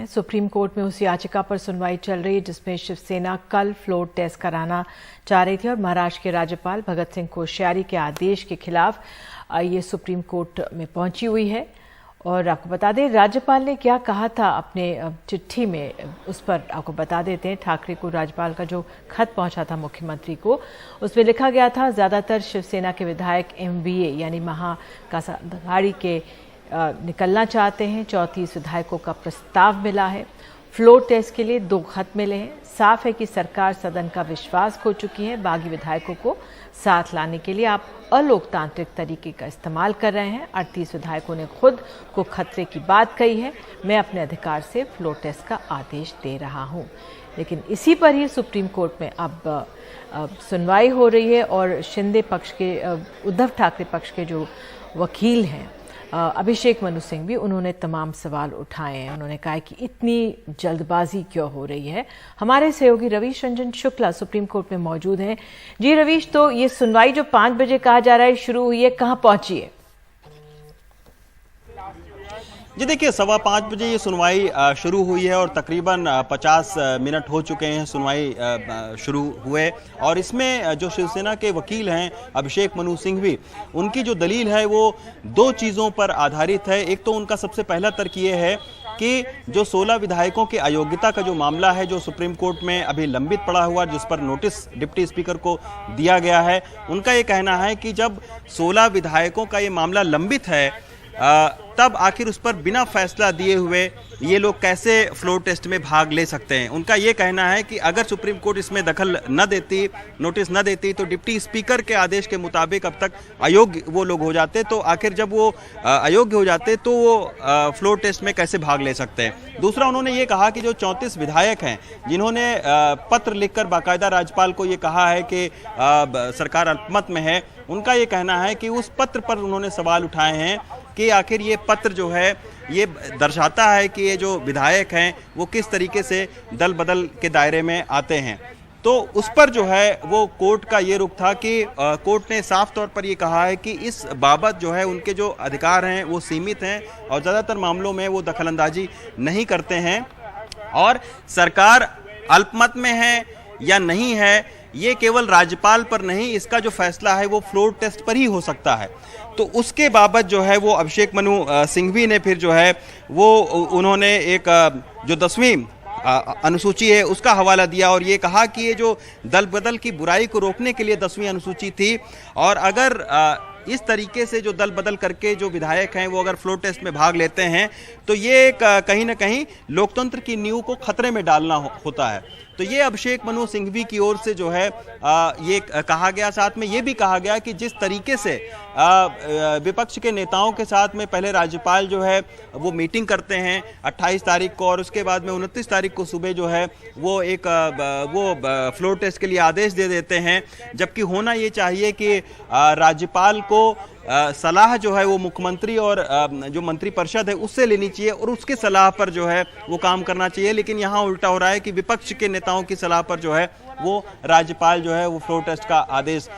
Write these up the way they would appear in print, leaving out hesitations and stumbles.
Supreme court में उस याचिका पर सुनवाई चल रही है जिसमें शिवसेना कल फ्लोर टेस्ट कराना चाह रही थी और महाराष्ट्र के राज्यपाल भगत सिंह कोश्यारी के आदेश के खिलाफ ये सुप्रीम कोर्ट में पहुंची हुई है। और आपको बता दें राज्यपाल ने क्या कहा था अपने चिट्ठी में, उस पर आपको बता देते हैं। ठाकरे को राज्यपाल का जो खत पहुंचा था मुख्यमंत्री को, उसमें लिखा गया था ज्यादातर शिवसेना के विधायक MVA यानी महाविकास आघाड़ी के निकलना चाहते हैं। 34 विधायकों का प्रस्ताव मिला है। फ्लोर टेस्ट के लिए 2 खत मिले हैं। साफ है कि सरकार सदन का विश्वास खो चुकी है। बागी विधायकों को साथ लाने के लिए आप अलोकतांत्रिक तरीके का इस्तेमाल कर रहे हैं। 38 विधायकों ने खुद को खतरे की बात कही है। मैं अपने अधिकार से फ्लोर टेस्ट का आदेश दे रहा हूं। लेकिन इसी पर ही सुप्रीम कोर्ट में अब सुनवाई हो रही है और शिंदे पक्ष के उद्धव ठाकरे पक्ष के जो वकील हैं अभिषेक मनु सिंह भी, उन्होंने तमाम सवाल उठाए हैं। उन्होंने कहा कि इतनी जल्दबाजी क्यों हो रही है। हमारे सहयोगी रवीश रंजन शुक्ला सुप्रीम कोर्ट में मौजूद हैं। जी रवीश, तो ये सुनवाई जो 5 बजे कहा जा रहा है शुरू हुई है, कहां पहुंची है? जी देखिए, 5:15 बजे ये सुनवाई शुरू हुई है और तकरीबन 50 मिनट हो चुके हैं सुनवाई शुरू हुए। और इसमें जो शिवसेना के वकील हैं अभिषेक मनु सिंह भी, उनकी जो दलील है वो 2 चीज़ों पर आधारित है। एक तो उनका सबसे पहला तर्क ये है कि जो 16 विधायकों के अयोग्यता का जो मामला है जो सुप्रीम कोर्ट में अभी लंबित पड़ा हुआ, जिस पर नोटिस डिप्टी स्पीकर को दिया गया है, उनका ये कहना है कि जब 16 विधायकों का ये मामला लंबित है तब आखिर उस पर बिना फैसला दिए हुए ये लोग कैसे फ्लोर टेस्ट में भाग ले सकते हैं। उनका ये कहना है कि अगर सुप्रीम कोर्ट इसमें दखल न देती, नोटिस न देती, तो डिप्टी स्पीकर के आदेश के मुताबिक अब तक अयोग्य वो लोग हो जाते। तो आखिर जब वो अयोग्य हो जाते तो वो फ्लोर टेस्ट में कैसे भाग ले सकते हैं। दूसरा, उन्होंने ये कहा कि जो 34 विधायक हैं जिन्होंने पत्र लिखकर बाकायदा राज्यपाल को ये कहा है कि सरकार अल्पमत में है, उनका ये कहना है कि उस पत्र पर उन्होंने सवाल उठाए हैं कि आखिर ये पत्र जो है ये दर्शाता है कि ये जो विधायक हैं वो किस तरीके से दल बदल के दायरे में आते हैं। तो उस पर जो है वो कोर्ट का ये रुख था कि कोर्ट ने साफ तौर पर ये कहा है कि इस बाबत जो है उनके जो अधिकार हैं वो सीमित हैं और ज़्यादातर मामलों में वो दखलंदाजी नहीं करते हैं। और सरकार अल्पमत में है या नहीं है, ये केवल राज्यपाल पर नहीं, इसका जो फैसला है वो फ्लोर टेस्ट पर ही हो सकता है। तो उसके बाबत जो है वो अभिषेक मनु सिंघवी ने फिर जो है वो उन्होंने एक जो 10वीं अनुसूची है उसका हवाला दिया और ये कहा कि ये जो दल बदल की बुराई को रोकने के लिए 10वीं अनुसूची थी और अगर इस तरीके से जो दल बदल करके जो विधायक हैं वो अगर फ्लोर टेस्ट में भाग लेते हैं तो ये कहीं ना कहीं लोकतंत्र की नींव को खतरे में डालना होता है। तो ये अभिषेक मनु सिंघवी की ओर से जो है ये कहा गया। साथ में ये भी कहा गया कि जिस तरीके से विपक्ष के नेताओं के साथ में पहले राज्यपाल जो है वो मीटिंग करते हैं 28 तारीख को और उसके बाद में 29 तारीख को सुबह जो है वो एक फ्लोर टेस्ट के लिए आदेश दे देते हैं, जबकि होना ये चाहिए कि राज्यपाल को सलाह जो है वो मुख्यमंत्री और जो मंत्रिपरिषद है उससे लेनी चाहिए और उसके सलाह पर जो है वो काम करना चाहिए। लेकिन यहाँ उल्टा हो रहा है कि विपक्ष के नेताओं की सलाह पर जो है वो राज्यपाल जो है वो फ्लोर टेस्ट का आदेश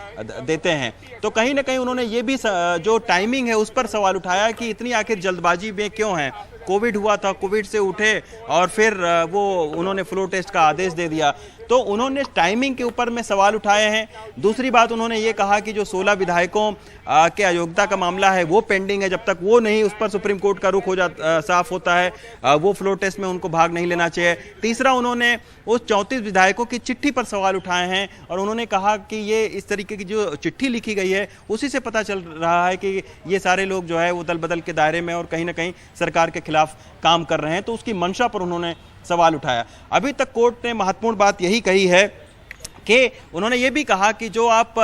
देते हैं। तो कहीं ना कहीं उन्होंने ये भी जो टाइमिंग है उस पर सवाल उठाया कि इतनी आखिर जल्दबाजी में क्यों है। कोविड हुआ था, कोविड से उठे और फिर वो उन्होंने फ्लोर टेस्ट का आदेश दे दिया। तो उन्होंने टाइमिंग के ऊपर में सवाल उठाए हैं। दूसरी बात, उन्होंने ये कहा कि जो 16 विधायकों के अयोग्यता का मामला है वो पेंडिंग है, जब तक वो नहीं उस पर सुप्रीम कोर्ट का रुख हो साफ होता है वो फ्लोर टेस्ट में उनको भाग नहीं लेना चाहिए। तीसरा, उन्होंने उस 34 विधायकों की चिट्ठी पर सवाल उठाए हैं और उन्होंने कहा कि ये इस तरीके की जो चिट्ठी लिखी गई है उसी से पता चल रहा है कि ये सारे लोग जो है वो दल बदल के दायरे में और कहीं ना कहीं सरकार के खिलाफ काम कर रहे हैं। तो उसकी मंशा पर उन्होंने सवाल उठाया। अभी तक कोर्ट ने महत्वपूर्ण बात यही कही है कि उन्होंने ये भी कहा कि जो आप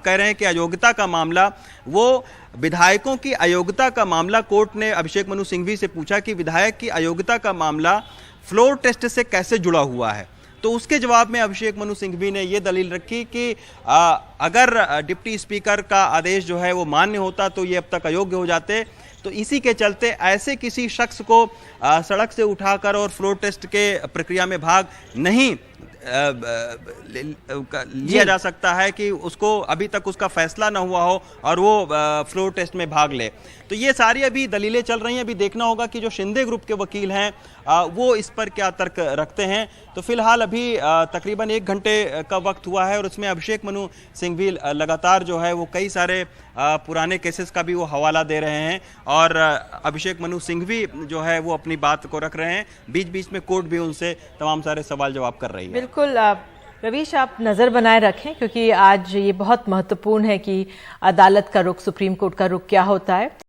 कह रहे हैं कि अयोग्यता का मामला, वो विधायकों की अयोग्यता का मामला कोर्ट ने अभिषेक मनु सिंघवी से पूछा कि विधायक की अयोग्यता का मामला फ्लोर टेस्ट से कैसे जुड़ा हुआ है। तो उसके जवाब में अभिषेक मनु सिंघवी ने ये दलील रखी कि अगर डिप्टी स्पीकर का आदेश जो है वो मान्य होता तो ये अब तक अयोग्य हो जाते। तो इसी के चलते ऐसे किसी शख्स को सड़क से उठाकर और फ्लोर टेस्ट के प्रक्रिया में भाग नहीं लिया जा सकता है कि उसको अभी तक उसका फैसला ना हुआ हो और वो फ्लोर टेस्ट में भाग ले। तो ये सारी अभी दलीलें चल रही हैं। अभी देखना होगा कि जो शिंदे ग्रुप के वकील हैं वो इस पर क्या तर्क रखते हैं। तो फिलहाल अभी तकरीबन 1 घंटे का वक्त हुआ है और उसमें अभिषेक मनु सिंघवी लगातार जो है वो कई सारे पुराने केसेस का भी वो हवाला दे रहे हैं और अभिषेक मनु सिंघवी जो है वो अपनी बात को रख रहे हैं। बीच बीच में कोर्ट भी उनसे तमाम सारे सवाल जवाब कर रही है। बिल्कुल रवीश, आप नज़र बनाए रखें क्योंकि आज ये बहुत महत्वपूर्ण है कि अदालत का रुख, सुप्रीम कोर्ट का रुख क्या होता है।